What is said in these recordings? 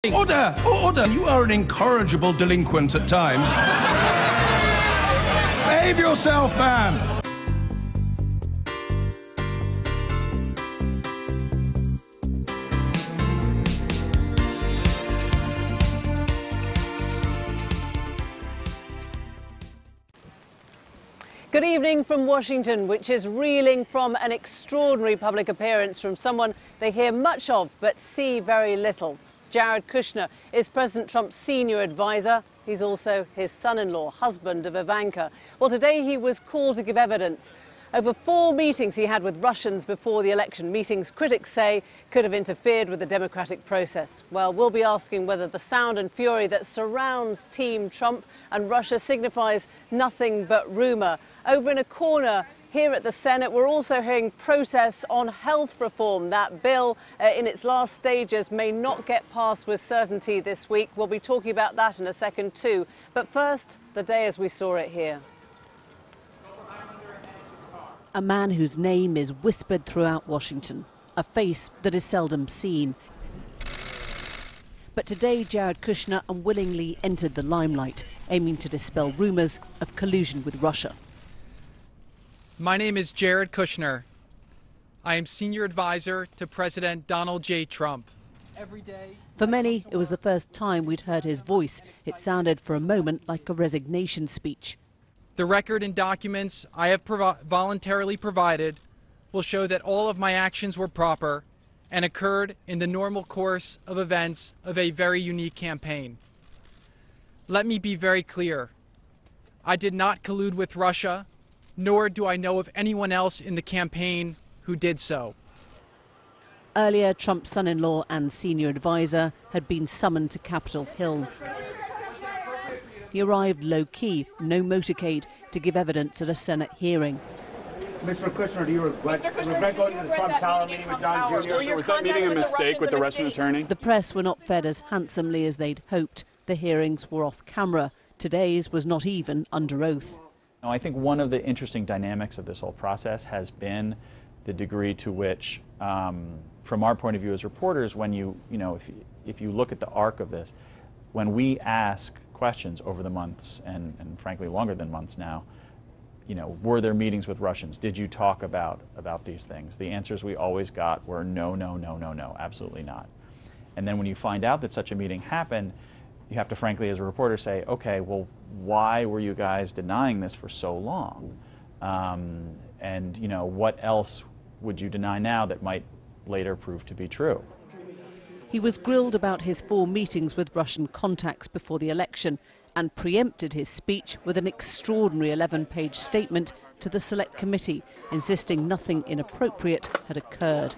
Order! Order! You are an incorrigible delinquent at times. Behave yourself, man! Good evening from Washington, which is reeling from an extraordinary public appearance from someone they hear much of but see very little. Jared Kushner is President Trump's senior advisor. He's also his son-in-law, husband of Ivanka. Well, today he was called to give evidence over 4 meetings he had with Russians before the election, meetings critics say could have interfered with the democratic process. Well, we'll be asking whether the sound and fury that surrounds Team Trump and Russia signifies nothing but rumour. Over in a corner here at the Senate, we're also hearing protests on health reform. That bill in its last stages may not get passed with certainty this week. We'll be talking about that in a second too. But first, the day as we saw it here. A man whose name is whispered throughout Washington, a face that is seldom seen. But today, Jared Kushner unwillingly entered the limelight, aiming to dispel rumours of collusion with Russia. My name is Jared Kushner. I am senior advisor to President Donald J. Trump. Every day. For many, it was the first time we'd heard his voice. It sounded for a moment like a resignation speech. The record and documents I have voluntarily provided will show that all of my actions were proper and occurred in the normal course of events of a very unique campaign. Let me be very clear. I did not collude with Russia, nor do I know of anyone else in the campaign who did so. Earlier, Trump's son-in-law and senior advisor had been summoned to Capitol Hill. He arrived low-key, no motorcade, to give evidence at a Senate hearing. Mr. Kushner, do you regret going to the Trump Tower meeting with Don Jr.? Was that meeting a mistake with the Russian attorney? The press were not fed as handsomely as they'd hoped. The hearings were off camera. Today's was not even under oath. I think one of the interesting dynamics of this whole process has been the degree to which, from our point of view as reporters, when if you look at the arc of this, when we ask questions over the months and frankly longer than months now, were there meetings with Russians? Did you talk about these things? The answers we always got were no, no, no, no, no, absolutely not. And then when you find out that such a meeting happened, you have to frankly as a reporter say, okay, well, why were you guys denying this for so long? And what else would you deny now that might later prove to be true? He was grilled about his 4 meetings with Russian contacts before the election and preempted his speech with an extraordinary 11-page statement to the Select Committee, insisting nothing inappropriate had occurred.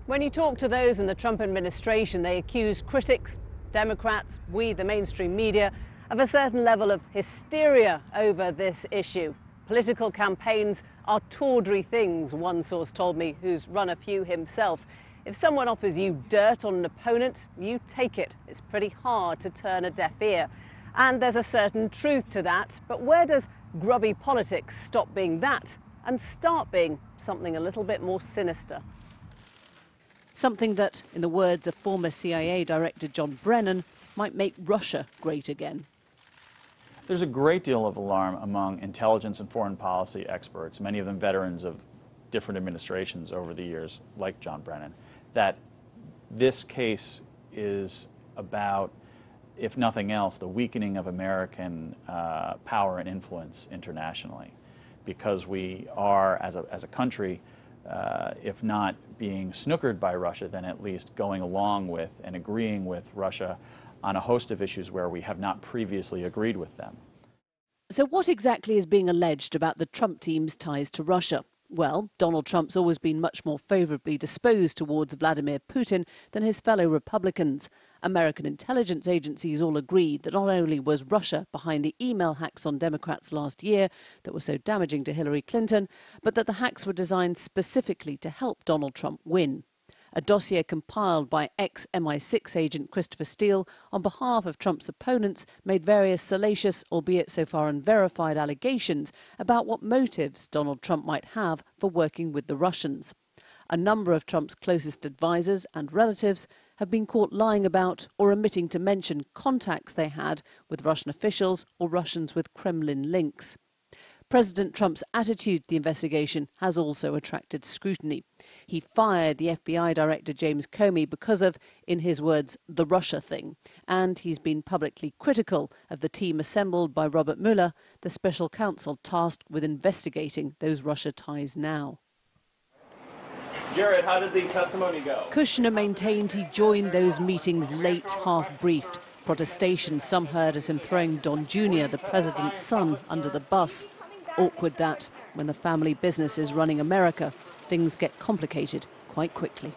When you talk to those in the Trump administration, they accuse critics, Democrats, we, the mainstream media, of a certain level of hysteria over this issue. Political campaigns are tawdry things, one source told me, who's run a few himself. If someone offers you dirt on an opponent, you take it. It's pretty hard to turn a deaf ear. And there's a certain truth to that. But where does grubby politics stop being that and start being something a little bit more sinister? Something that, in the words of former CIA Director John Brennan, might make Russia great again. There's a great deal of alarm among intelligence and foreign policy experts, many of them veterans of different administrations over the years, like John Brennan, that this case is about, if nothing else, the weakening of American power and influence internationally, because we are, as a country, if not being snookered by Russia, then at least going along with and agreeing with Russia on a host of issues where we have not previously agreed with them. So what exactly is being alleged about the Trump team's ties to Russia? Well, Donald Trump's always been much more favourably disposed towards Vladimir Putin than his fellow Republicans. American intelligence agencies all agreed that not only was Russia behind the email hacks on Democrats last year that were so damaging to Hillary Clinton, but that the hacks were designed specifically to help Donald Trump win. A dossier compiled by ex-MI6 agent Christopher Steele on behalf of Trump's opponents made various salacious, albeit so far unverified, allegations about what motives Donald Trump might have for working with the Russians. A number of Trump's closest advisers and relatives have been caught lying about or omitting to mention contacts they had with Russian officials or Russians with Kremlin links. President Trump's attitude to the investigation has also attracted scrutiny. He fired the FBI Director James Comey because of, in his words, the Russia thing. And he's been publicly critical of the team assembled by Robert Mueller, the special counsel tasked with investigating those Russia ties now. Jared, how did the testimony go? Kushner maintained he joined those meetings late, half-briefed. Protestation some heard as him throwing Don Jr., the president's son, under the bus. Awkward that, when the family business is running America, things get complicated quite quickly.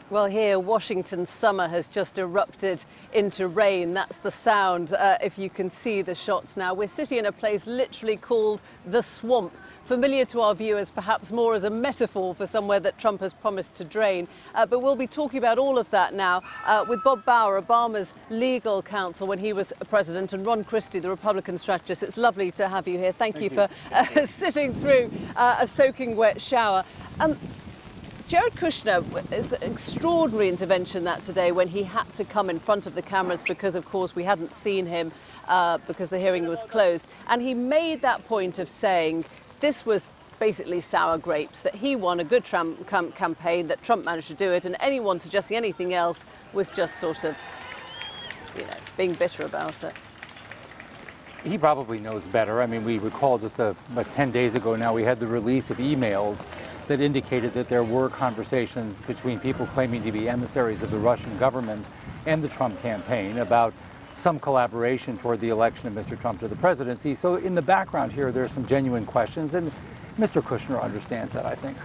Well, here, Washington summer has just erupted into rain. That's the sound, if you can see the shots now. We're sitting in a place literally called the Swamp, familiar to our viewers perhaps more as a metaphor for somewhere that Trump has promised to drain. But we'll be talking about all of that now with Bob Bauer, Obama's legal counsel when he was president, and Ron Christie, the Republican strategist. It's lovely to have you here. Thank you for sitting through a soaking wet shower. Jared Kushner, it's an extraordinary intervention that today when he had to come in front of the cameras because, of course, we hadn't seen him because the hearing was closed. And he made that point of saying this was basically sour grapes, that he won a good campaign, that Trump managed to do it, and anyone suggesting anything else was just sort of, you know, being bitter about it. He probably knows better. I mean, we recall just about 10 days ago now, we had the release of emails that indicated that there were conversations between people claiming to be emissaries of the Russian government and the Trump campaign about some collaboration toward the election of Mr. Trump to the presidency. So in the background here, there are some genuine questions, and Mr. Kushner understands that, I think.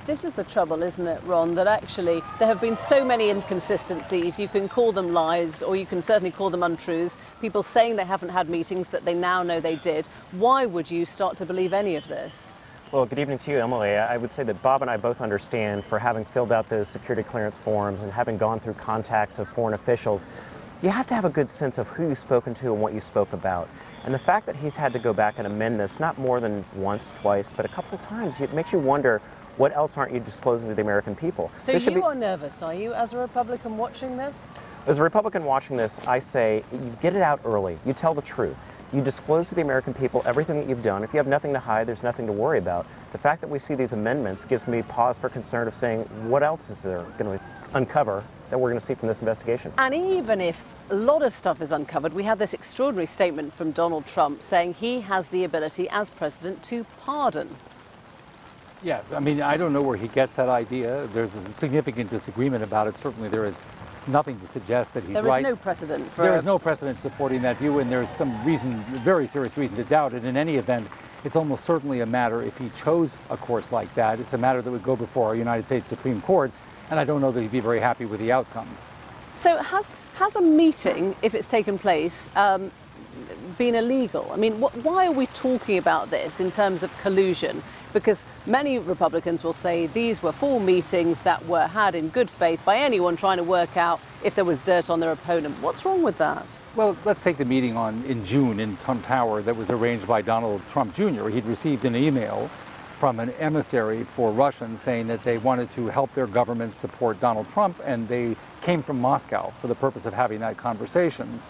This is the trouble, isn't it, Ron, that actually there have been so many inconsistencies. You can call them lies, or you can certainly call them untruths. People saying they haven't had meetings that they now know they did. Why would you start to believe any of this? Well, good evening to you, Emily. I would say that Bob and I both understand, for having filled out those security clearance forms and having gone through contacts of foreign officials, you have to have a good sense of who you've spoken to and what you spoke about. And the fact that he's had to go back and amend this, not more than once, twice, but a couple of times, it makes you wonder, what else aren't you disclosing to the American people? So you are nervous, are you, as a Republican watching this? As a Republican watching this, I say, you get it out early. You tell the truth. You disclose to the American people everything that you've done. If you have nothing to hide, there's nothing to worry about. The fact that we see these amendments gives me pause for concern of saying, what else is there going to uncover that we're going to see from this investigation? And even if a lot of stuff is uncovered, we have this extraordinary statement from Donald Trump saying he has the ability as president to pardon. Yes, I mean, I don't know where he gets that idea. There's a significant disagreement about it. Certainly there is nothing to suggest that he's right. There is no precedent for... There is no precedent supporting that view, and there's some reason, very serious reason to doubt it. In any event, it's almost certainly a matter, if he chose a course like that, it's a matter that would go before our United States Supreme Court, and I don't know that he'd be very happy with the outcome. So has a meeting, if it's taken place, been illegal? I mean, why are we talking about this in terms of collusion? Because many Republicans will say these were full meetings that were had in good faith by anyone trying to work out if there was dirt on their opponent. What's wrong with that? Well, let's take the meeting in June in Trump Tower that was arranged by Donald Trump Jr. He'd received an email from an emissary for Russians saying that they wanted to help their government support Donald Trump, and they came from Moscow for the purpose of having that conversation.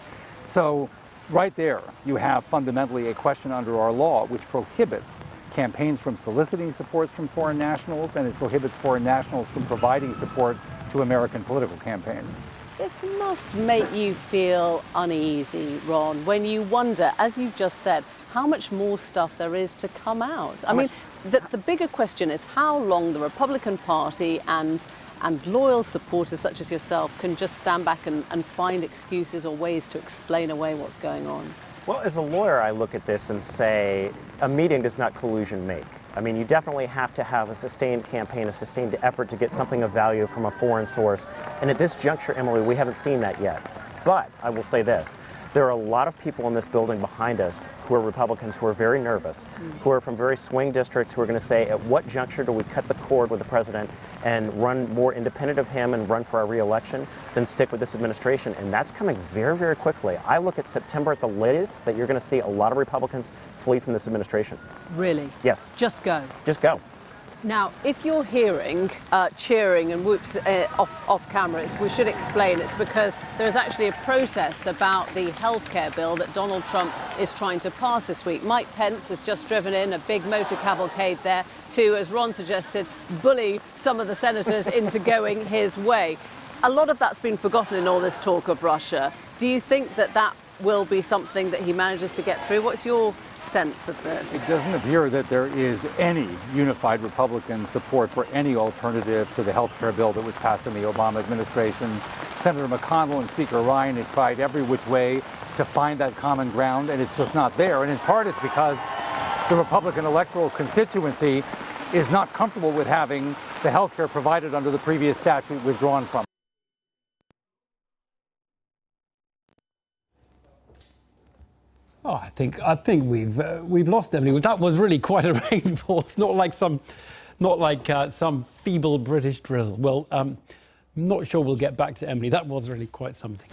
So right there, you have fundamentally a question under our law which prohibits campaigns from soliciting supports from foreign nationals, and it prohibits foreign nationals from providing support to American political campaigns. This must make you feel uneasy, Ron, when you wonder, as you've just said, how much more stuff there is to come out. I mean, the bigger question is how long the Republican Party and loyal supporters such as yourself can just stand back and find excuses or ways to explain away what's going on. Well, as a lawyer, I look at this and say a meeting does not collusion make. I mean, you definitely have to have a sustained campaign, a sustained effort to get something of value from a foreign source. And at this juncture, Emily, we haven't seen that yet. But I will say this. There are a lot of people in this building behind us who are Republicans who are very nervous, who are from very swing districts, who are going to say, at what juncture do we cut the cord with the president and run more independent of him and run for our re-election than stick with this administration? And that's coming very, very quickly. I look at September at the latest that you're going to see a lot of Republicans flee from this administration. Really? Yes. Just go? Just go. Now, if you're hearing cheering and whoops off camera, we should explain it's because there's actually a protest about the healthcare bill that Donald Trump is trying to pass this week. Mike Pence has just driven in a big motor cavalcade there to, as Ron suggested, bully some of the senators into going his way. A lot of that's been forgotten in all this talk of Russia. Do you think that that will be something that he manages to get through? What's your sense of this? It doesn't appear that there is any unified Republican support for any alternative to the health care bill that was passed in the Obama administration. Senator McConnell and Speaker Ryan have tried every which way to find that common ground, and it's just not there. And in part it's because the Republican electoral constituency is not comfortable with having the health care provided under the previous statute withdrawn from. Oh, I think we've lost Emily. That was really quite a rainforest, not like some feeble British drizzle. Well, I'm not sure we'll get back to Emily. That was really quite something.